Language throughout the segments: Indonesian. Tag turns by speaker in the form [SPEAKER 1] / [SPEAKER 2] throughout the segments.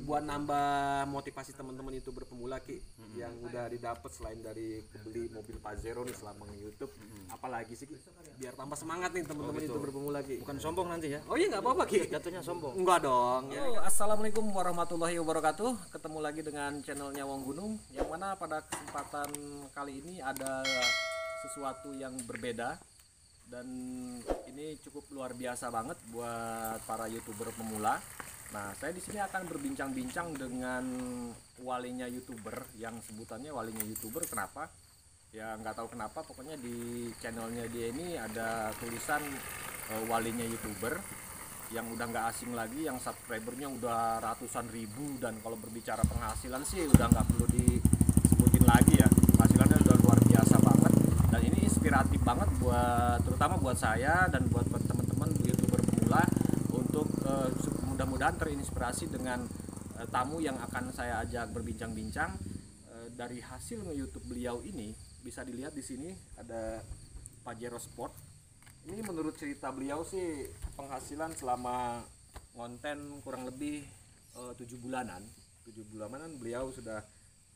[SPEAKER 1] buat nambah motivasi teman-teman YouTuber pemula Ki yang udah didapat selain dari beli mobil Pajero nih selama nge-YouTube, apalagi sih Ki? Biar tambah semangat nih teman-teman YouTuber pemula Ki.
[SPEAKER 2] Bukan sombong nanti ya.
[SPEAKER 1] Oh iya nggak apa-apa Ki.
[SPEAKER 2] Jatuhnya sombong.
[SPEAKER 1] Enggak dong.
[SPEAKER 3] Halo, assalamualaikum warahmatullahi wabarakatuh. Ketemu lagi dengan channelnya Wong Gunung, yang mana pada kesempatan kali ini ada sesuatu yang berbeda dan ini cukup luar biasa banget buat para YouTuber pemula. Nah, saya di sini akan berbincang-bincang dengan walinya YouTuber yang sebutannya walinya YouTuber. Kenapa? Ya nggak tahu kenapa. Pokoknya di channelnya dia ini ada tulisan walinya YouTuber yang udah nggak asing lagi, yang subscribernya udah ratusan ribu, dan kalau berbicara penghasilan sih udah nggak perlu disebutin lagi ya. Penghasilannya udah luar biasa banget dan ini inspiratif banget buat terutama buat saya dan buat teman-teman YouTuber pemula untuk mudah-mudahan terinspirasi dengan tamu yang akan saya ajak berbincang-bincang. Dari hasil nge-YouTube beliau ini bisa dilihat di sini ada Pajero Sport. Ini menurut cerita beliau sih penghasilan selama konten kurang lebih 7 bulanan. 7 bulanan beliau sudah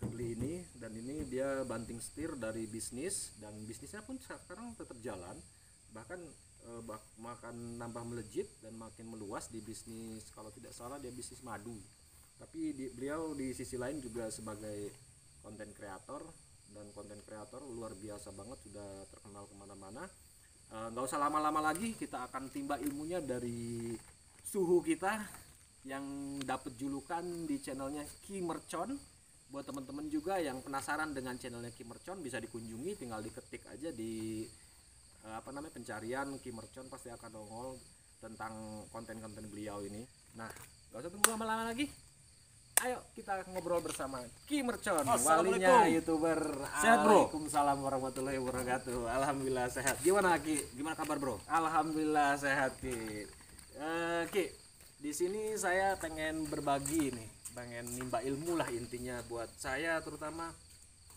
[SPEAKER 3] kebeli ini, dan ini dia banting setir dari bisnis, dan bisnisnya pun sekarang tetap jalan. Bahkan makan nambah melejit dan makin meluas di bisnis, kalau tidak salah dia bisnis madu. Tapi beliau di sisi lain juga sebagai konten kreator, dan konten kreator luar biasa banget, sudah terkenal kemana-mana. Nggak usah lama-lama lagi, kita akan timba ilmunya dari suhu kita yang dapat julukan di channelnya Ki Mercon. Buat teman-teman juga yang penasaran dengan channelnya Ki Mercon, bisa dikunjungi, tinggal diketik aja di pencarian Ki Mercon, pasti akan nongol tentang konten-konten beliau ini. Nah, nggak usah tunggu lama-lama lagi, ayo kita ngobrol bersama Ki Mercon, walinya YouTuber.
[SPEAKER 1] Sehat bro?
[SPEAKER 3] Waalaikumsalam warahmatullahi wabarakatuh. Alhamdulillah sehat.
[SPEAKER 1] Gimana Ki? Gimana kabar bro?
[SPEAKER 3] Alhamdulillah sehat Ki. Ki, di sini saya pengen berbagi nih, pengen nimba ilmu lah intinya buat saya terutama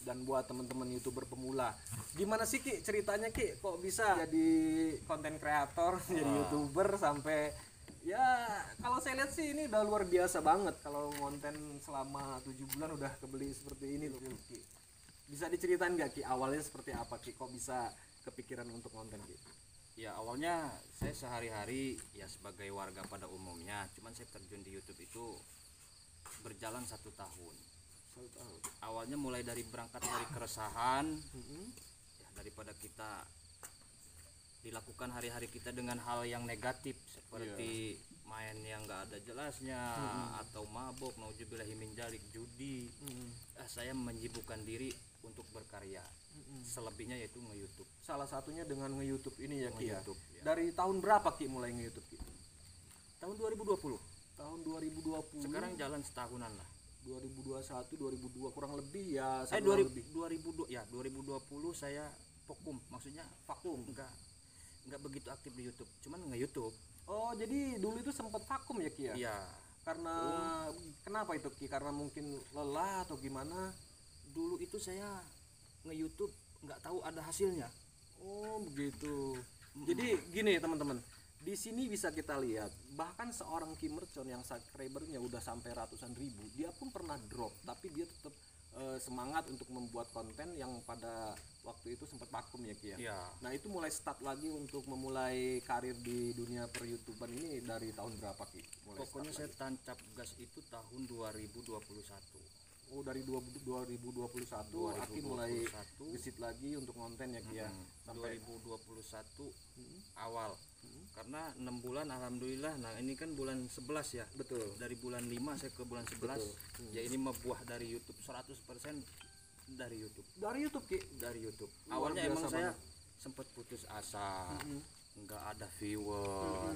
[SPEAKER 3] dan buat teman-teman YouTuber pemula. Gimana sih Ki ceritanya Ki, kok bisa jadi konten kreator, jadi YouTuber sampai ya kalau saya lihat sih ini udah luar biasa banget, kalau konten selama 7 bulan udah kebeli seperti ini loh Ki. Bisa diceritain nggak Ki awalnya seperti apa Ki, kok bisa kepikiran untuk konten Ki?
[SPEAKER 2] Ya awalnya saya sehari-hari ya sebagai warga pada umumnya, cuman saya terjun di YouTube itu berjalan 1 tahun.
[SPEAKER 3] 1 tahun.
[SPEAKER 2] Awalnya mulai dari berangkat dari keresahan, ya, daripada kita dilakukan hari-hari kita dengan hal yang negatif seperti main yang nggak ada jelasnya, atau mabok, nauzubillahi min dzalik, judi. Saya menyibukkan diri untuk berkarya. Selebihnya yaitu nge-YouTube.
[SPEAKER 3] Salah satunya dengan nge-YouTube ini ya Ki ya.
[SPEAKER 2] Ya.
[SPEAKER 3] Dari tahun berapa Ki mulai nge-YouTube Ki?
[SPEAKER 2] Tahun 2020.
[SPEAKER 3] Tahun 2020.
[SPEAKER 2] Sekarang jalan setahunan lah.
[SPEAKER 3] 2021, 2002 kurang lebih ya.
[SPEAKER 2] 2020 saya vakum, maksudnya
[SPEAKER 3] Vakum.
[SPEAKER 2] Enggak begitu aktif di YouTube, cuman nge-YouTube.
[SPEAKER 3] Oh, jadi dulu itu sempat vakum ya Ki ya?
[SPEAKER 2] Iya.
[SPEAKER 3] Karena kenapa itu Ki? Karena mungkin lelah atau gimana?
[SPEAKER 2] Dulu itu saya nge-YouTube nggak tahu ada hasilnya.
[SPEAKER 3] Oh, begitu. Jadi gini teman-teman, di sini bisa kita lihat bahkan seorang Ki Mercon yang subscribernya udah sampai ratusan ribu, dia pun pernah drop, tapi dia tetap semangat untuk membuat konten yang pada waktu itu sempat vakum ya Ki ya.
[SPEAKER 2] Iya.
[SPEAKER 3] Nah, itu mulai start lagi untuk memulai karir di dunia per-YouTuber ini dari tahun berapa Ki?
[SPEAKER 2] Pokoknya saya tancap gas itu tahun 2021.
[SPEAKER 3] Oh, dari 2021 Aki mulai gesit lagi untuk konten ya Ki ya.
[SPEAKER 2] Sampai 2021 awal. Karena 6 bulan alhamdulillah. Nah, ini kan bulan 11 ya.
[SPEAKER 3] Betul.
[SPEAKER 2] Dari bulan 5 saya ke bulan 11. Ya ini buah dari YouTube 100% dari YouTube.
[SPEAKER 3] Dari YouTube Ki.
[SPEAKER 2] Dari YouTube.
[SPEAKER 3] Luar
[SPEAKER 2] Awalnya
[SPEAKER 3] biasa
[SPEAKER 2] emang saya
[SPEAKER 3] banget.
[SPEAKER 2] sempat putus asa. Enggak ada viewer.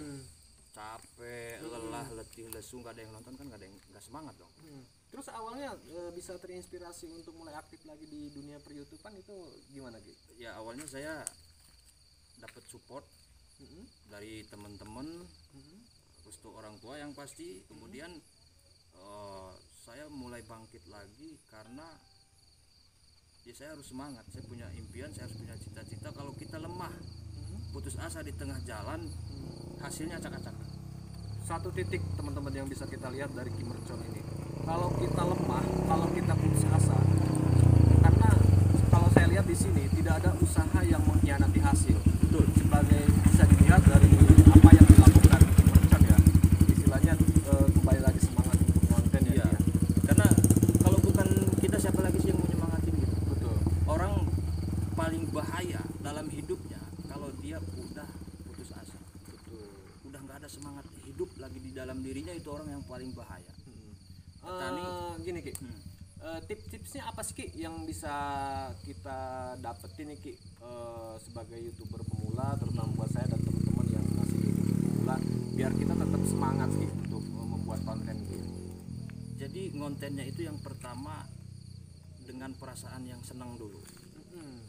[SPEAKER 2] Capek, lelah, letih, lesu, nggak ada yang nonton kan, nggak semangat dong.
[SPEAKER 3] Terus awalnya bisa terinspirasi untuk mulai aktif lagi di dunia per-YouTubean itu gimana Ki?
[SPEAKER 2] Ya awalnya saya dapat support dari teman-teman, restu orang tua yang pasti. Kemudian saya mulai bangkit lagi karena ya saya harus semangat, saya punya impian, saya harus punya cita-cita. Kalau kita lemah, putus asa di tengah jalan, hasilnya acak-acakan.
[SPEAKER 3] Satu titik teman-teman yang bisa kita lihat dari Ki Mercon ini, kalau kita lemah, kalau kita putus asa, karena kalau saya lihat di sini tidak ada usaha yang mengkhianati hasil. Betul. Sebagai bisa dilihat dari apa yang dilakukan merchant ya, istilahnya kembali lagi semangat untuk konten ya.
[SPEAKER 2] Iya. Karena kalau bukan kita siapa lagi sih yang mau nyemangatin gitu.
[SPEAKER 3] Betul.
[SPEAKER 2] Orang paling bahaya dalam hidupnya kalau dia udah putus asa.
[SPEAKER 3] Betul.
[SPEAKER 2] Udah nggak ada semangat hidup lagi di dalam dirinya, itu orang yang paling bahaya. Petani
[SPEAKER 3] Gini Ki, tips-tipsnya apa sih Ki yang bisa kita dapetin nih Ki, sebagai YouTuber pemula, terutama buat saya dan teman-teman yang masih YouTuber pemula, biar kita tetap semangat Ki untuk membuat konten Ki.
[SPEAKER 2] Jadi kontennya itu yang pertama dengan perasaan yang senang dulu,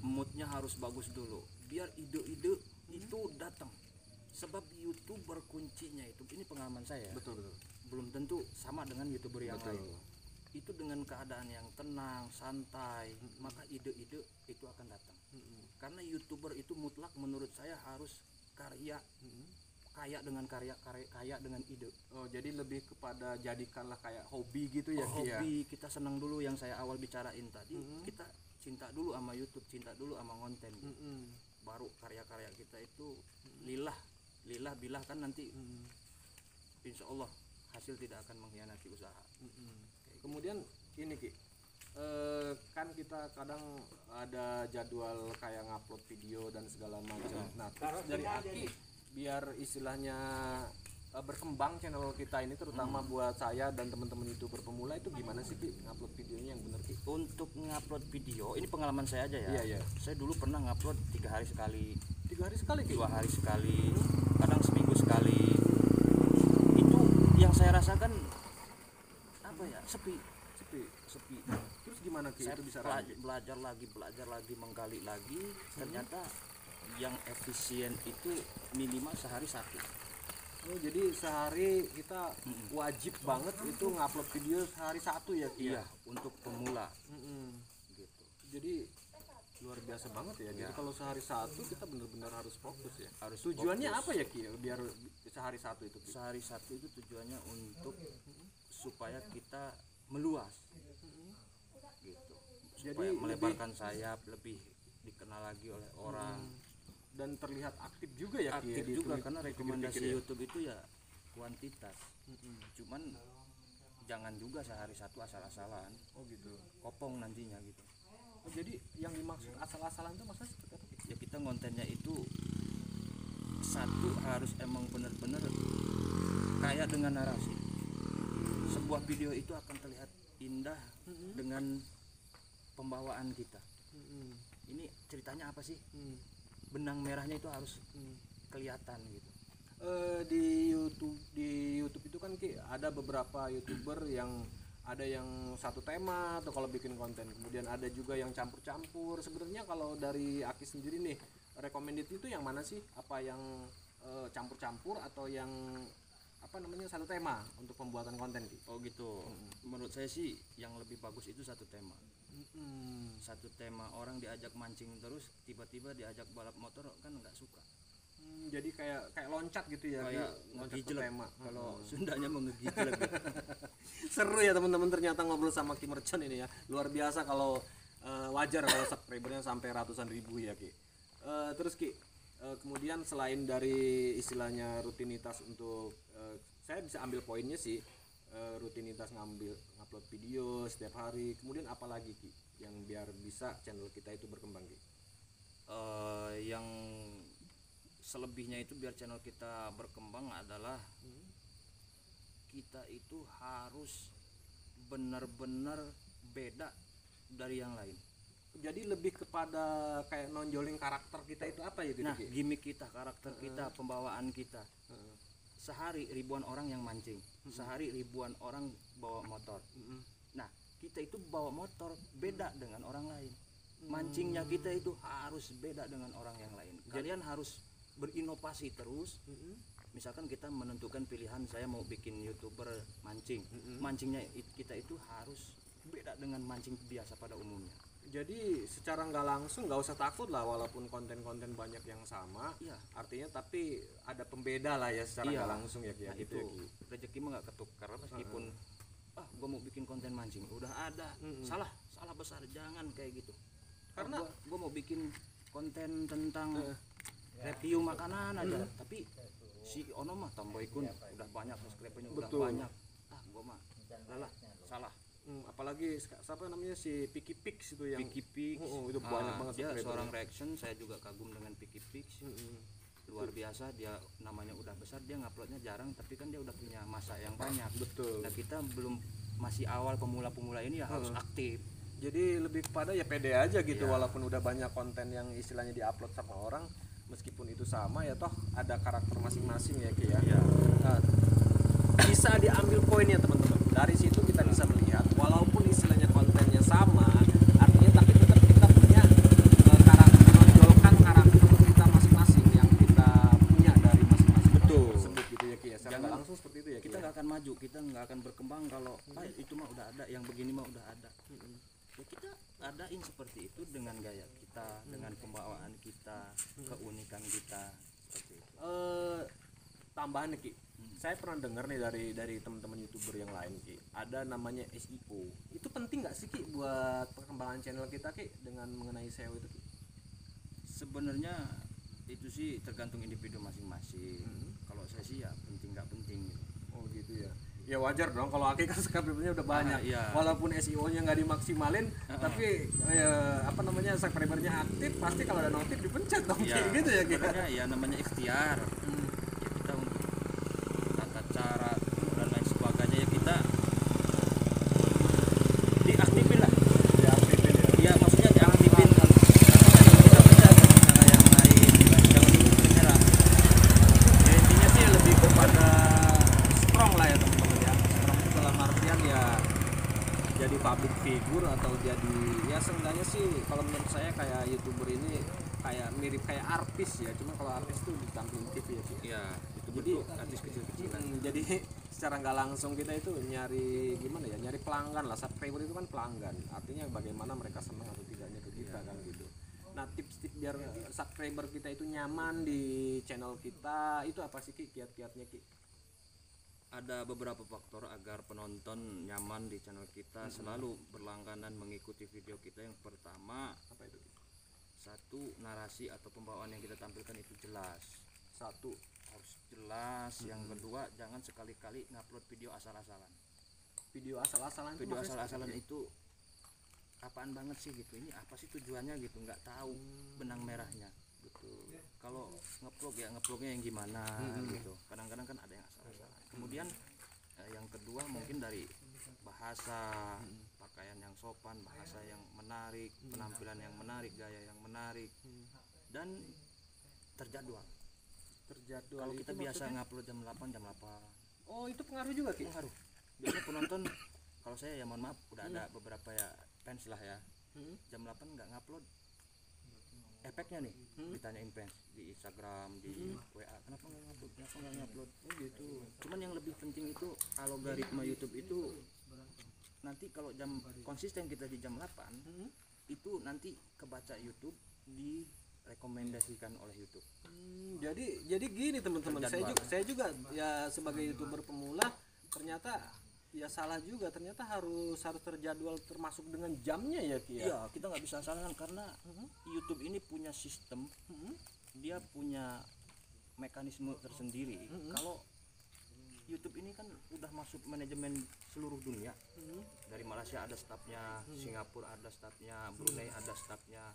[SPEAKER 2] moodnya harus bagus dulu, biar ide-ide itu datang. Sebab YouTuber kuncinya ini pengalaman saya.
[SPEAKER 3] Betul.
[SPEAKER 2] Belum tentu sama dengan YouTuber yang
[SPEAKER 3] Betul.
[SPEAKER 2] lain. Itu dengan keadaan yang tenang, santai, maka ide-ide itu akan datang. Karena YouTuber itu mutlak menurut saya harus kaya dengan kaya dengan ide.
[SPEAKER 3] Oh, jadi lebih kepada jadikanlah kayak hobi gitu ya Ki ya.
[SPEAKER 2] Hobi, kita senang dulu yang saya awal bicarain tadi. Kita cinta dulu sama YouTube, cinta dulu sama konten. Baru karya-karya kita itu lillah bilah kan nanti insya Allah hasil tidak akan mengkhianati usaha.
[SPEAKER 3] Kemudian ini Ki, kan kita kadang ada jadwal kayak ngupload video dan segala macam. Nah, terus dari Aki biar istilahnya berkembang channel kita ini, terutama buat saya dan teman-teman YouTuber pemula, itu gimana sih Ki ngupload videonya yang bener Ki?
[SPEAKER 2] Untuk ngupload video, ini pengalaman saya aja ya.
[SPEAKER 3] Iya.
[SPEAKER 2] Saya dulu pernah ngupload 3 hari sekali,
[SPEAKER 3] 3 hari sekali Ki?
[SPEAKER 2] 2 hari sekali, kadang seminggu sekali. Itu yang saya rasakan apa ya, sepi.
[SPEAKER 3] Terus gimana Ki
[SPEAKER 2] Saya
[SPEAKER 3] itu bisa
[SPEAKER 2] belajar lagi, menggali lagi. Ternyata yang efisien itu minimal sehari 1.
[SPEAKER 3] Oh, jadi sehari kita wajib banget itu ngupload video sehari 1 ya Ki?
[SPEAKER 2] Iya, untuk pemula. Gitu.
[SPEAKER 3] Jadi luar biasa banget ya. Jadi kalau sehari 1 kita benar-benar harus fokus ya.
[SPEAKER 2] Harus
[SPEAKER 3] Tujuannya
[SPEAKER 2] fokus.
[SPEAKER 3] apa ya Ki biar sehari 1 itu Ki?
[SPEAKER 2] Sehari 1 itu tujuannya untuk supaya kita meluas. Gitu. Supaya
[SPEAKER 3] Jadi
[SPEAKER 2] melebarkan sayap, lebih dikenal lagi oleh orang.
[SPEAKER 3] Dan terlihat aktif juga ya Ki?
[SPEAKER 2] Aktif
[SPEAKER 3] di
[SPEAKER 2] juga
[SPEAKER 3] Twitter,
[SPEAKER 2] karena rekomendasi
[SPEAKER 3] pikir-pikir ya?
[SPEAKER 2] YouTube itu ya kuantitas. Cuman jangan juga sehari 1 asal-asalan.
[SPEAKER 3] Oh gitu.
[SPEAKER 2] Kopong nantinya gitu.
[SPEAKER 3] Oh, jadi yang dimaksud asal-asalan itu maksudnya seperti apa Ki?
[SPEAKER 2] Ya kita kontennya itu satu harus emang benar-benar kaya dengan narasi. Sebuah video itu akan terlihat indah dengan pembawaan kita. Ini ceritanya apa sih? Benang merahnya itu harus kelihatan gitu.
[SPEAKER 3] Di YouTube itu kan Ki ada beberapa YouTuber yang ada yang satu tema atau kalau bikin konten, kemudian ada juga yang campur-campur. Sebenarnya kalau dari Aki sendiri nih, recommended itu yang mana sih? Apa yang campur-campur atau yang satu tema untuk pembuatan konten Ki?
[SPEAKER 2] Oh gitu. Menurut saya sih yang lebih bagus itu satu tema. Satu tema, orang diajak mancing terus tiba-tiba diajak balap motor kan nggak suka.
[SPEAKER 3] Jadi kayak loncat gitu ya,
[SPEAKER 2] Kayak
[SPEAKER 3] loncat ke
[SPEAKER 2] ngegijlek.
[SPEAKER 3] tema.
[SPEAKER 2] Kalau Sundanya mengegijlek gitu.
[SPEAKER 3] Seru ya teman-teman, ternyata ngobrol sama Ki Merchant ini ya. Luar biasa kalau wajar kalau subscribernya sampai ratusan ribu ya Ki. Terus Ki, kemudian selain dari istilahnya rutinitas untuk saya bisa ambil poinnya sih, rutinitas ngupload video setiap hari, kemudian apa lagi Ki yang biar bisa channel kita itu berkembang Ki?
[SPEAKER 2] Yang selebihnya itu biar channel kita berkembang adalah kita itu harus benar-benar beda dari yang lain.
[SPEAKER 3] Jadi lebih kepada kayak nonjolin karakter kita itu apa ya gitu
[SPEAKER 2] Nah,
[SPEAKER 3] Ki?
[SPEAKER 2] gimmick kita, karakter kita, pembawaan kita. Sehari ribuan orang yang mancing, sehari ribuan orang bawa motor. Nah, kita itu bawa motor beda dengan orang lain. Mancingnya kita itu harus beda dengan orang yang lain. Kalian harus berinovasi terus. Misalkan kita menentukan pilihan, saya mau bikin YouTuber mancing. Mancingnya kita itu harus beda dengan mancing biasa pada umumnya.
[SPEAKER 3] Jadi secara nggak langsung nggak usah takut lah, walaupun konten-konten banyak yang sama.
[SPEAKER 2] Iya.
[SPEAKER 3] Artinya tapi ada pembeda lah ya secara
[SPEAKER 2] Iya.
[SPEAKER 3] nggak langsung ya Ki.
[SPEAKER 2] Nah,
[SPEAKER 3] Gitu
[SPEAKER 2] itu
[SPEAKER 3] ya, Ki.
[SPEAKER 2] rezeki mah nggak ketukar meskipun gua mau bikin konten mancing udah ada. Salah besar, jangan kayak gitu. Karena gua mau bikin konten tentang review makanan aja, tapi si ono mah tambah ikun udah banyak, subscribernya udah banyak. Gua mah salah.
[SPEAKER 1] Apalagi siapa namanya si Picky Pix itu yang
[SPEAKER 2] Picky Pix.
[SPEAKER 1] itu banyak banget
[SPEAKER 2] Dia
[SPEAKER 1] subscriber.
[SPEAKER 2] seorang reaction, saya juga kagum dengan Picky Pix. Luar biasa, dia namanya udah besar, dia nguploadnya jarang, tapi kan dia udah punya masa yang banyak.
[SPEAKER 1] Betul.
[SPEAKER 2] Nah kita masih awal pemula ya harus aktif.
[SPEAKER 1] Jadi lebih kepada ya pede aja gitu, walaupun udah banyak konten yang istilahnya diupload sama orang, meskipun itu sama ya toh ada karakter masing-masing ya Ki ya. Nah, bisa diambil poinnya teman-teman. Dari situ kita bisa melihat walaupun istilahnya kontennya sama, artinya tapi tetap kita punya karakter, menonjolkan karakter kita masing-masing yang kita punya dari masing-masing tersebut gitu ya Ki ya. Secara nggak langsung seperti itu ya Ki.
[SPEAKER 2] Kita nggak akan maju, kita nggak akan berkembang kalau itu mah udah ada, yang begini mah udah ada. Ya kita adain seperti itu dengan gaya kita, dengan pembawaan kita, keunikan kita seperti itu.
[SPEAKER 1] Tambahan nih Ki, saya pernah dengar nih dari teman-teman YouTuber yang lain Ki, ada namanya SEO. Itu penting nggak sih Ki buat perkembangan channel kita Ki dengan mengenai SEO itu Ki?
[SPEAKER 2] Sebenarnya itu sih tergantung individu masing-masing. Kalau saya sih ya penting nggak penting gitu.
[SPEAKER 1] Oh gitu ya. Ya wajar dong kalau Aki kan subscribernya udah banyak.
[SPEAKER 2] Iya.
[SPEAKER 1] Walaupun SEO-nya nggak dimaksimalin, tapi apa namanya subscribernya aktif, pasti kalau ada notif dipencet dong kayak gitu ya Ki.
[SPEAKER 2] Sebenarnya ya namanya ikhtiar. Ya kita untuk tata cara dan lain sebagainya ya kita diaktifin lah.
[SPEAKER 1] Diaktifin ya.
[SPEAKER 2] Iya maksudnya diaktifin. Kita baca cara yang lain, jangan dulu menyerah.
[SPEAKER 1] Ya intinya sih lebih kepada strong lah ya teman-teman ya. Strong itu dalam artian ya jadi public figure atau jadi ya seenggaknya sih kalau menurut saya kayak YouTuber ini kayak mirip kayak artis ya. Cuma kalau artis tuh ditampilin TV ya Ki.
[SPEAKER 2] Iya, itu
[SPEAKER 1] Jadi
[SPEAKER 2] artis kecil-kecilan.
[SPEAKER 1] jadi secara nggak langsung kita itu nyari gimana ya, nyari pelanggan lah. Subscriber itu kan pelanggan, artinya bagaimana mereka senang atau tidaknya ke kita kan gitu. Nah tips-tips biar subscriber kita itu nyaman di channel kita itu apa sih Ki, kiat-kiatnya Ki?
[SPEAKER 2] Ada beberapa faktor agar penonton nyaman di channel kita, selalu berlangganan mengikuti video kita. Yang pertama,
[SPEAKER 1] Apa itu Ki?
[SPEAKER 2] satu, narasi atau pembawaan yang kita tampilkan itu jelas.
[SPEAKER 1] Satu,
[SPEAKER 2] Harus jelas. Yang kedua, jangan sekali-kali ngupload video asal-asalan.
[SPEAKER 1] video asal-asalan itu
[SPEAKER 2] Video
[SPEAKER 1] maksudnya
[SPEAKER 2] asal-asalan
[SPEAKER 1] seperti
[SPEAKER 2] itu apaan banget sih gitu, ini apa sih tujuannya gitu, nggak tahu benang merahnya. Betul. Kalau ngeplognya yang gimana gitu. Kadang-kadang kan ada yang asal-asalan. Kemudian yang kedua mungkin dari bahasa, pakaian yang sopan, bahasa yang menarik, penampilan yang menarik, gaya yang menarik, dan terjadwal.
[SPEAKER 1] terjadwal.
[SPEAKER 2] Kalau
[SPEAKER 1] itu
[SPEAKER 2] kita biasa
[SPEAKER 1] maksudnya?
[SPEAKER 2] ngupload jam 8, jam 8
[SPEAKER 1] Oh itu pengaruh juga Ki?
[SPEAKER 2] pengaruh. Biasanya penonton, kalau saya ya mohon maaf udah ada beberapa ya fans lah ya, jam 8 nggak ngupload, efeknya nih ditanyain fans di Instagram, di WA, kenapa nggak ngupload, oh gitu. Cuman yang lebih penting itu algoritma YouTube itu nanti kalau jam konsisten kita di jam 8 itu nanti kebaca YouTube, direkomendasikan oleh YouTube.
[SPEAKER 1] Jadi gini teman-teman, saya juga ya sebagai YouTuber pemula ternyata ya salah juga, ternyata harus terjadwal termasuk dengan jamnya ya Ki ya.
[SPEAKER 2] Iya, kita nggak bisa salahkan karena YouTube ini punya sistem, dia punya mekanisme tersendiri. Kalau YouTube ini kan udah masuk manajemen seluruh dunia. Dari Malaysia ada stafnya, Singapura ada stafnya, Brunei ada stafnya.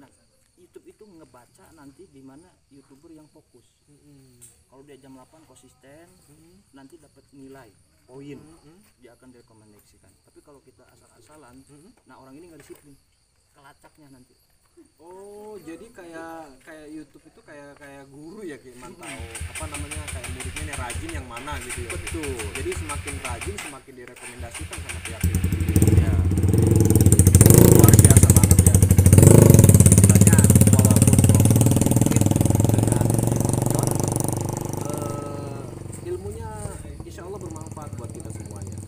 [SPEAKER 2] Nah, YouTube itu ngebaca nanti di mana YouTuber yang fokus. Kalau dia jam 8 konsisten, nanti dapat nilai poin, dia akan direkomendasikan. Tapi kalau kita asal-asalan, nah orang ini nggak disiplin, kelacaknya nanti.
[SPEAKER 1] Oh jadi kayak YouTube itu kayak guru ya Ki, mantau apa namanya kayak muridnya yang rajin yang mana gitu ya.
[SPEAKER 2] Betul.
[SPEAKER 1] Jadi semakin rajin semakin direkomendasikan sama pihak YouTube.
[SPEAKER 2] Ya.
[SPEAKER 1] Luar biasa banget ya. Istilahnya walaupun sedikit dengan ilmunya insya Allah bermanfaat buat kita semuanya.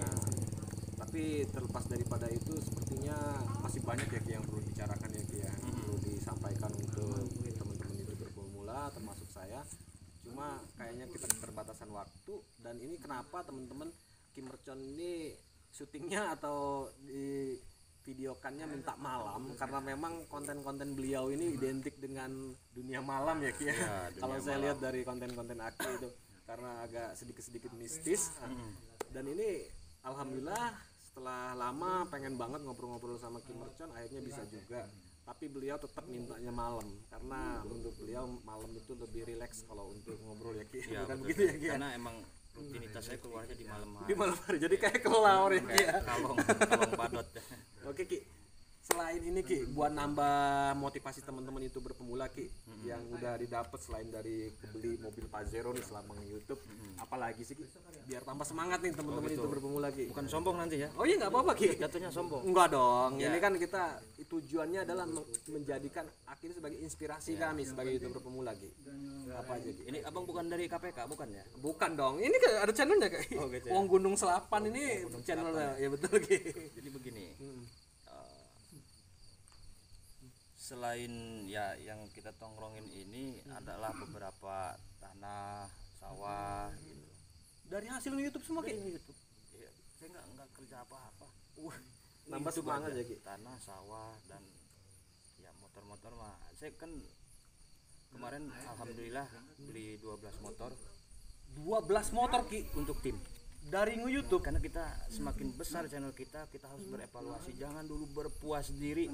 [SPEAKER 1] Nah, tapi terlepas daripada itu sepertinya masih banyak ya Ki yang perlu dibicarakan ya Ki ya, perlu disampaikan untuk teman-teman YouTuber pemula termasuk saya. Cuma kayaknya kita keterbatasan waktu dan ini kenapa teman-teman Kim Mercon ini syutingnya atau di videokannya minta malam karena memang konten-konten beliau ini identik dengan dunia malam ya Ki ya. Kalau saya lihat dari konten-konten Aki itu karena agak sedikit-sedikit mistis. Dan ini alhamdulillah setelah lama pengen banget ngobrol-ngobrol sama Kim Mercon akhirnya bisa juga. Tapi beliau tetap mintanya malam karena untuk beliau malam itu lebih rileks kalau untuk ngobrol ya Ki. Bukan begitu ya Ki?
[SPEAKER 2] Karena emang rutinitas saya keluarnya di malam hari.
[SPEAKER 1] Di malam hari. Jadi kayak kelelawar ya Ki ya.
[SPEAKER 2] Kalong badot.
[SPEAKER 1] Oke Ki, selain ini Ki, buat nambah motivasi teman-teman YouTuber pemula Ki, yang udah didapat selain dari kebeli mobil Pajero nih selama nge-YouTube, apalagi sih Ki, biar tambah semangat nih teman-teman YouTuber pemula Ki.
[SPEAKER 2] Bukan sombong nanti ya.
[SPEAKER 1] Oh iya nggak apa-apa Ki.
[SPEAKER 2] Jatuhnya sombong.
[SPEAKER 1] Enggak dong, ini kan kita tujuannya adalah menjadikan akhirnya sebagai inspirasi kami sebagai YouTuber pemula Ki. Apa aja Ki?
[SPEAKER 2] Ini abang bukan dari KPK bukan ya?
[SPEAKER 1] Bukan dong, ini kan ada channelnya Kak.
[SPEAKER 2] Oh, gitu ya.
[SPEAKER 1] Wong Gunung Selapan ini channelnya, ya betul Ki.
[SPEAKER 2] Jadi begini. Selain ya yang kita tongkrongin ini adalah beberapa tanah, sawah gitu.
[SPEAKER 1] Dari hasil YouTube semua Ki.
[SPEAKER 2] YouTube. Ya, saya nggak kerja apa-apa.
[SPEAKER 1] Nambah
[SPEAKER 2] YouTube
[SPEAKER 1] semangat
[SPEAKER 2] aja.
[SPEAKER 1] ya Ki.
[SPEAKER 2] Tanah, sawah dan ya motor-motor mah. Saya kan kemarin alhamdulillah beli 12 motor
[SPEAKER 1] 12 motor Ki
[SPEAKER 2] untuk tim.
[SPEAKER 1] dari nge-YouTube.
[SPEAKER 2] Karena kita semakin besar channel kita harus berevaluasi. Jangan dulu berpuas diri.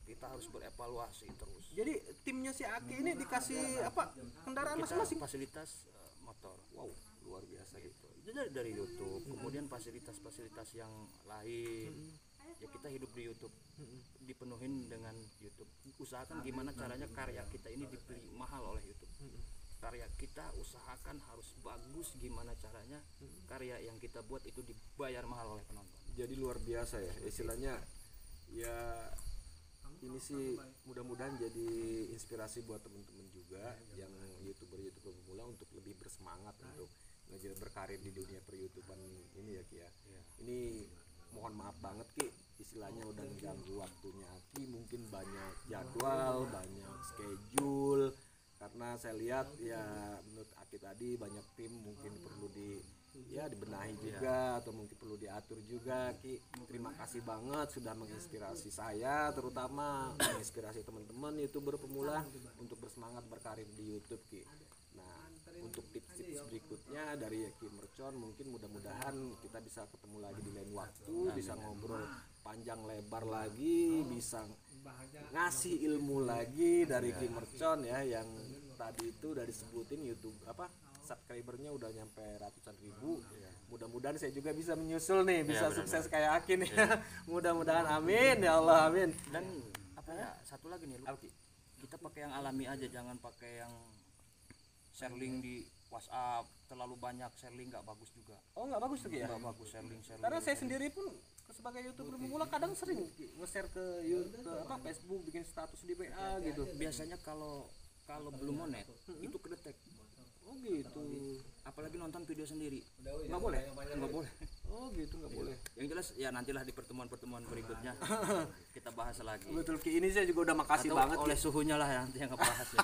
[SPEAKER 2] Kita harus berevaluasi terus.
[SPEAKER 1] Jadi timnya si Aki ini dikasih apa? Kendaraan
[SPEAKER 2] Kita
[SPEAKER 1] masing-masing.
[SPEAKER 2] fasilitas motor.
[SPEAKER 1] Wow, luar biasa gitu.
[SPEAKER 2] Dari YouTube, kemudian fasilitas-fasilitas yang lain. Ya kita hidup di YouTube, dipenuhin dengan YouTube. Usahakan gimana caranya karya kita ini dibeli mahal oleh YouTube. Karya kita usahakan harus bagus, gimana caranya karya yang kita buat itu dibayar mahal oleh penonton.
[SPEAKER 1] Jadi luar biasa ya, istilahnya ya ini sih mudah-mudahan jadi inspirasi buat teman-teman juga yang YouTuber pemula untuk lebih bersemangat untuk ngejar berkarir di dunia per-YouTubean ini ya Ki ya. Ini mohon maaf banget Ki, istilahnya udah mengganggu waktunya Aki, mungkin banyak jadwal, banyak schedule karena saya lihat ya menurut Aki tadi banyak tim mungkin perlu dibenahi juga atau mungkin perlu diatur juga Ki. Terima kasih banget sudah menginspirasi saya, terutama menginspirasi teman-teman YouTuber pemula untuk bersemangat berkarir di YouTube Ki. Nah, untuk tips-tips berikutnya dari Kim Mercon mungkin mudah-mudahan kita bisa ketemu lagi di lain waktu, bisa ngobrol panjang lebar lagi, bisa ngasih ilmu lagi dari Kim Mercon ya, yang tadi itu udah disebutin YouTube subscribernya udah nyampe ratusan ribu. Mudah-mudahan saya juga bisa menyusul nih, bisa sukses kayak Aki nih. Mudah-mudahan, amin ya Allah, amin.
[SPEAKER 2] Dan satu lagi nih, kita pakai yang alami aja, jangan pakai yang share link di WhatsApp terlalu banyak. Share link nggak bagus juga.
[SPEAKER 1] Oh nggak bagus tuh ya?
[SPEAKER 2] Nggak bagus share link.
[SPEAKER 1] Karena saya sendiri pun sebagai YouTuber pemula kadang sering nge-share ke Facebook, bikin status di WA gitu.
[SPEAKER 2] Biasanya kalau belum monet itu kedetek.
[SPEAKER 1] Oh gitu.
[SPEAKER 2] Apalagi nonton video sendiri.
[SPEAKER 1] Nggak boleh?
[SPEAKER 2] Nggak boleh.
[SPEAKER 1] Oh gitu, nggak boleh.
[SPEAKER 2] Yang jelas ya nantilah di pertemuan-pertemuan berikutnya kita bahas lagi.
[SPEAKER 1] Betul Ki, ini saya juga udah makasih
[SPEAKER 2] Atau
[SPEAKER 1] banget
[SPEAKER 2] oleh suhunya lah nanti yang ngebahas ya.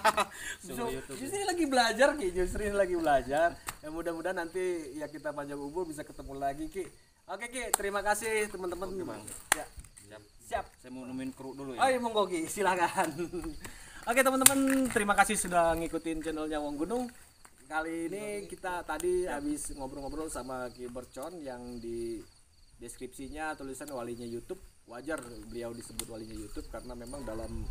[SPEAKER 2] Suhu YouTube.
[SPEAKER 1] Justru ini lagi belajar Ki, justru ini lagi belajar. Ya mudah-mudahan nanti ya kita panjang umur bisa ketemu lagi Ki. Oke Ki, terima kasih teman-teman. Ya. Siap.
[SPEAKER 2] Saya mau nemuin kru dulu ya.
[SPEAKER 1] Oh iya monggo Ki, silakan. Oke teman-teman, terima kasih sudah ngikutin channelnya Wong Gunung. Kali ini kita tadi habis ngobrol-ngobrol sama Kim Mercon yang di deskripsinya tulisan walinya YouTube. Wajar beliau disebut walinya YouTube karena memang dalam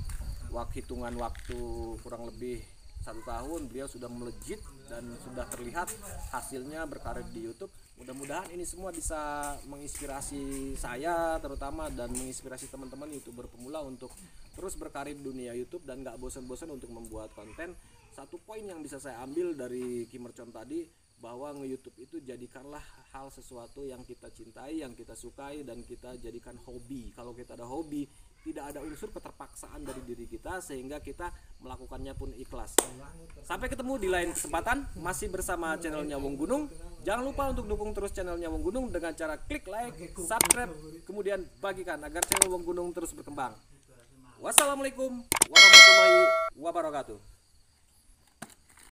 [SPEAKER 1] hitungan waktu kurang lebih 1 tahun beliau sudah melejit dan sudah terlihat hasilnya berkarir di YouTube. Mudah-mudahan ini semua bisa menginspirasi saya terutama dan menginspirasi teman-teman YouTuber pemula untuk terus berkarir di dunia YouTube dan gak bosan-bosan untuk membuat konten. Satu poin yang bisa saya ambil dari Kim Mercon tadi, bahwa nge-YouTube itu jadikanlah hal sesuatu yang kita cintai, yang kita sukai dan kita jadikan hobi. Kalau kita ada hobi, tidak ada unsur keterpaksaan dari diri kita sehingga kita melakukannya pun ikhlas. Sampai ketemu di lain kesempatan, masih bersama channelnya Wong Gunung. Jangan lupa untuk dukung terus channelnya Wong Gunung dengan cara klik like, subscribe, kemudian bagikan agar channel Wong Gunung terus berkembang. Wassalamualaikum warahmatullahi wabarakatuh.